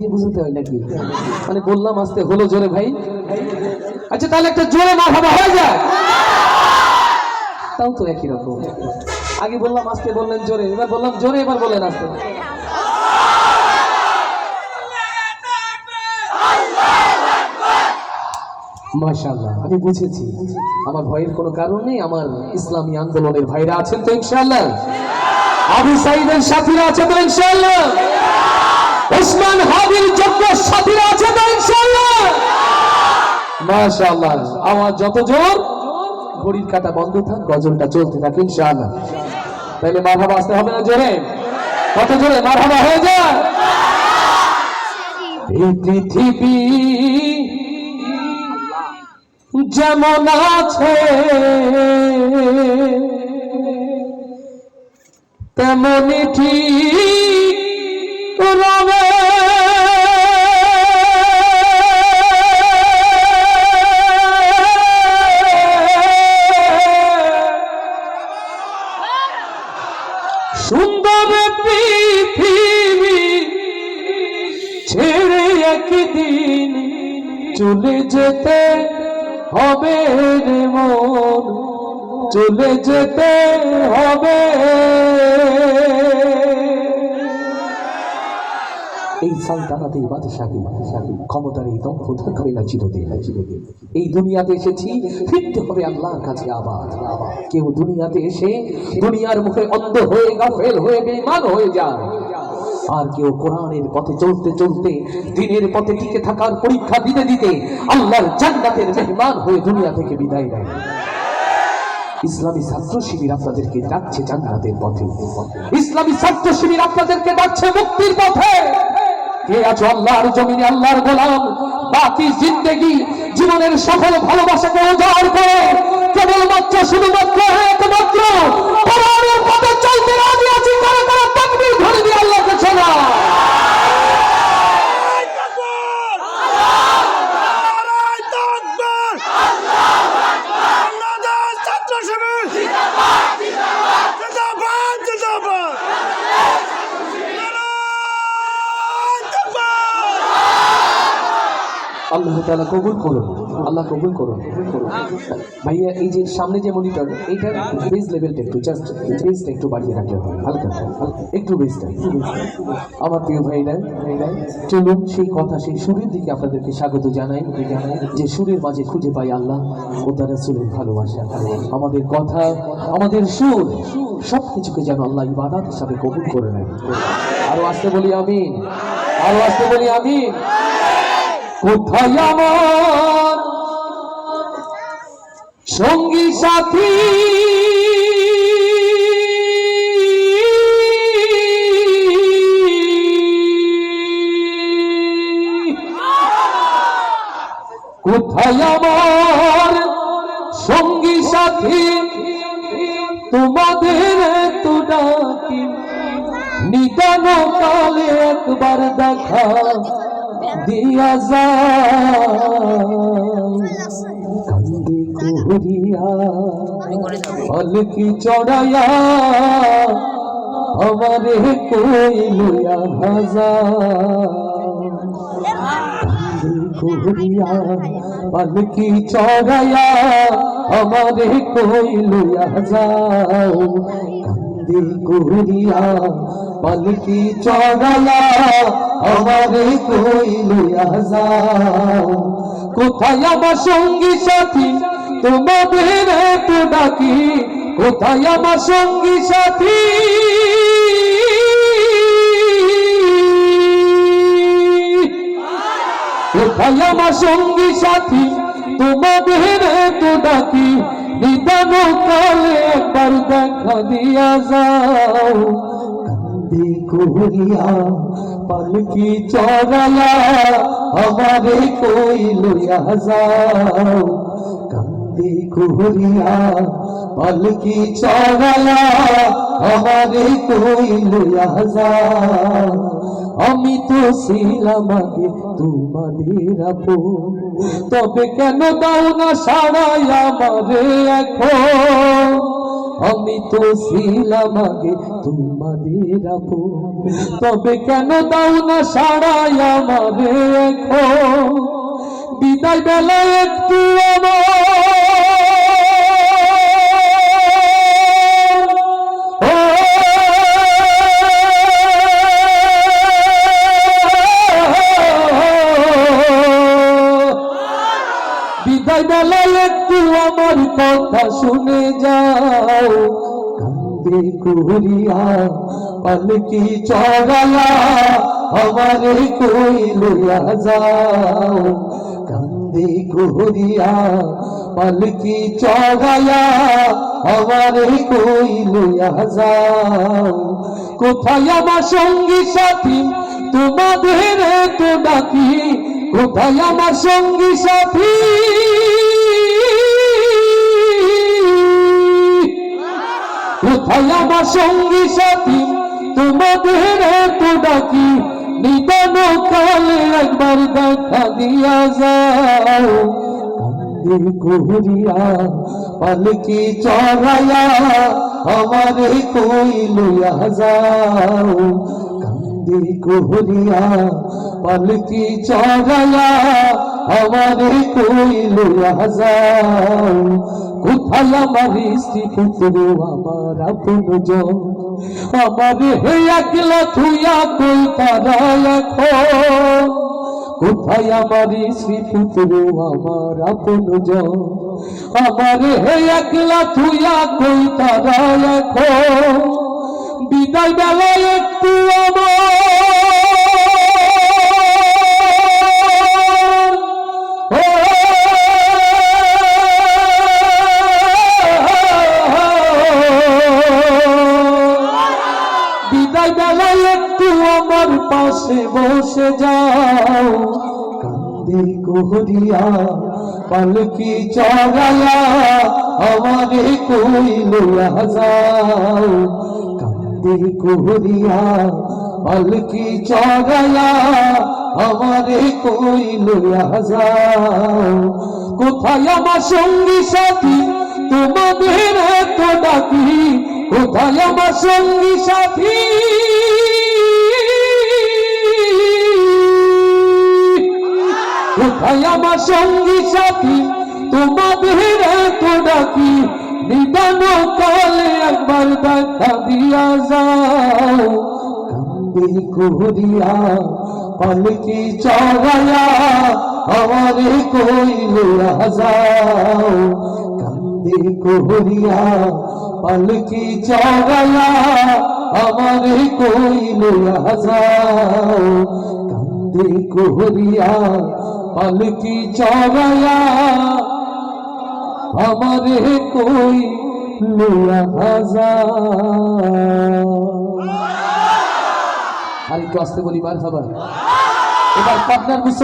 বুঝতে হয় নাকি? মানে বললাম আস্তে হলো জোরে ভাই। আচ্ছা তাহলে একটা জোরে মারহাবা হয়ে যায়, তাও তো একই রকম। আগে বললাম আস্তে, বললেন জোরে, এবার বললাম জোরে, এবার বললেন আস্তে। মাশাআল্লাহ, আমি বুঝেছি আমার ভয়ের কোনো কারণ নেই। আমার ইসলামী আন্দোলনের ভাইরা আছেন তো ইনশাআল্লাহ? আবু সাইদের সাথীরা আছে তো ইনশাআল্লাহ? ওসমান হাদির যোগ্য সাথীরা আছে তো ইনশাআল্লাহ? মাশাআল্লাহ, আওয়াজ যত জোর, ঘড়ির কাঁটা বন্ধ থাক, গজলটা চলতে থাকে ইনশাআল্লাহ। তাইলে মারহাবা আসতে হবে না জোরে? কত জোরে মারহাবা হয়ে যায়? এই পৃথিবী যেমন আছে তেমনি ঠিক রবে, সুন্দর পৃথিবী ছেড়ে একদিন চলে যেতে হবে রে মন, চলে যেতে হবে। এই সালতানাতে বাদশাহী ক্ষমতার এই দম্ভ থাকবে না চিরদিন। এই দুনিয়াতে এসেছি, ফিরতে হবে আল্লাহর কাছে আবার। কেউ দুনিয়াতে এসে দুনিয়ার মুখে অন্ধ হয়ে গাফেল হয়ে বেঈমান হয়ে যায়, আর কেউ কোরআনের পথে চলতে চলতে দ্বীনের পথে টিকে থাকার পরীক্ষা দিতে দিতে আল্লাহর জান্নাতের মেহমান হয়ে দুনিয়া থেকে বিদায় নেয়। ইসলামী ছাত্র শিবির আপনাদেরকে ডাকছে জান্নাতের পথে, ইসলামী ছাত্র শিবির আপনাদেরকে ডাকছে মুক্তির পথে। কে আছো আল্লাহর জমিনে আল্লাহর গোলাম, বাকি জিন্দেগি জীবনের সফল ভালোবাসাকে উজাড় করে কেবলমাত্র শুধুমাত্র একমাত্র কোরআনের পথে চলতে রাজি আছি? কারা কারা তাকবীর ধরে দিয়ে আল্লাহকে ছোড়া? আল্লাহ তাআলা কবুল করুন, আল্লাহ কবুল করুন। ভাইয়া এই যে সামনে যে মনিটর, এইটার বেস লেভেলটা একটু জাস্ট বেসটা একটু বাড়িয়ে রাখলে হয়, হালকা একটু বেসটা। আমার প্রিয় ভাইরা, চলুন সেই কথা, সেই সুরের দিকে আপনাদেরকে স্বাগত জানাই। যে সুরের মাঝে খুঁজে পাই আল্লাহ ও তার রাসূলের ভালোবাসা। আমাদের কথা, আমাদের সুর সবকিছুকে যেন আল্লাহ ইবাদত হিসাবে কবুল করে নেন। আরো আসতে বলি আমিন, আরো আসতে বলি আমিন। কোথায় আমার সঙ্গী সাথী, কোথায় আমার সঙ্গী সাথী, তোমাদের তো ডাকি নিদান কালে একবার দেখা দিয়া যায়। কান্দে কুহরিয়া পালকি চড়াইয়া আমারে কই লইয়া ভাজা, কান্দে কুহরিয়া পালকি চড়াইয়া আমারে কই লইয়া যাও। কান্দে কুহরিয়া পালকি চড়াইয়া আমারে কই লইয়া যাও। কোথায় আমার সঙ্গী সাথী, তোমাদের তো ডাকি, কোথায় আমার সঙ্গী সাথী, কোথায় আমার সঙ্গী সাথী, তোমাদের তো ডাকি নিদান কালে একবার দেখা দিয়া যাও। কান্দে কুহরিয়া পালকি চড়াইয়া আমারে কই লইয়া যাও। কান্দে কুহরিয়া পালকি চড়াইয়া আমারে কই লইয়া যাও। আমি তো ছিলাম আগে তোমাদের আপন, তবে কেন দাও না সারাই আমারে এখন? আমি তো ছিলাম আগে তোমাদের আপন, তবে কেন দাও না সাড়াই আমারে এখন, বিদায় বেলায় একটু বিদায় বেলায় একটু আমার কথা শুনে যাও, কান্দে করিয়া পালকি চড়ায়া আমারে কই লইয়া যাও, কান্দে করিয়া পালকি চড়ায়া আমারে কই লইয়া যাও। কোথায় আমার সঙ্গী সাথী তোমাদের তো ডাকি, কোথায় আমার সঙ্গী সাথী, কোথায় আমার সঙ্গী সাথী তোমাদের তো ডাকি, নিদান কালে একবার দেখা দিয়া যাও, কান্দে করিয়া পালকি চড়ায়া আমারে কই লইয়া যাও, কান্দে করিয়া পালকি চড়ায়া আমারে কই লইয়া যাও। কোথায় আমার স্ত্রী পুত্র আমার আপনজন, আমারে হে একলা থুইয়া কই তারা এখন, কোথায় আমার স্ত্রী পুত্র আমার আপনজন, আমারে হে একলা থুইয়া কই তারা এখন, বিদায় বেলায় একটু বিদায় বেলায় একটু আমার পাশে বসে যাও, কান্দে করিয়া পালকি চড়ায়া আমারে কই লইয়া যাও, কান্দে করিয়া পালকি চড়ায়া আমারে কই লইয়া যাও। কোথায় আমার সঙ্গী সাথী তোমাদের তো ডাকি, কোথায় আমার সঙ্গী সাথী, কোথায় আমার সঙ্গী সাথী তোমাদের তো ডাকি, নিদান কালে একবার দেখা দিয়া যাও, কান্দে করিয়া পালকি চড়ায়া আমারে কই লইয়া যাও, কান্দে করিয়া পালকি চড়ায়া আমারে কই লইয়া যাও, কান্দে করিয়া পালকি চড়ায়া আমারে কই লইয়া যাও। আর একটু আসতে বলি মারহাবা। এবার পাটনার